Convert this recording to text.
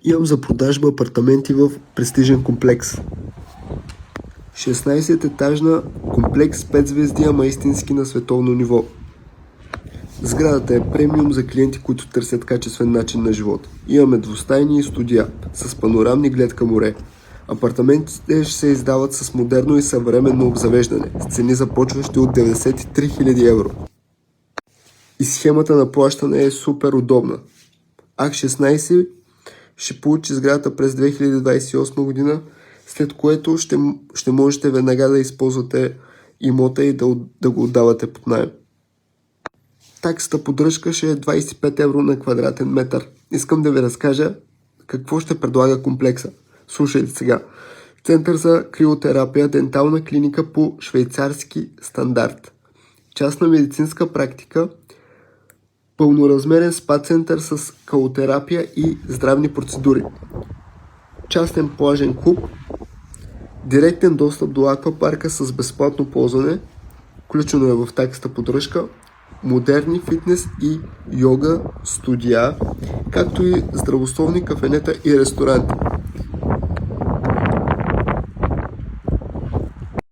Имам за продажба апартаменти в престижен комплекс. 16-етажна комплекс 5 звезди, ама истински на световно ниво. Сградата е премиум за клиенти, които търсят качествен начин на живот. Имаме двустайни и студия с панорамни глед към море. Апартаментите ще се издават с модерно и съвременно обзавеждане, с цени започващи от 93 000 евро. И схемата на плащане е супер удобна. АК-16 ще получи сградата през 2028 година, след което ще можете веднага да използвате имота и да го отдавате под наем. Таксата поддръжка ще е 25 евро на квадратен метър. Искам да ви разкажа какво ще предлага комплекса. Слушайте сега. Център за криотерапия, дентална клиника по швейцарски стандарт. Частна медицинска практика, пълноразмерен спа център с калотерапия и здравни процедури. Частен плажен клуб, директен достъп до аквапарка с безплатно ползване, включено е в таксата поддръжка, модерни фитнес и йога студия, както и здравословни кафенета и ресторанти.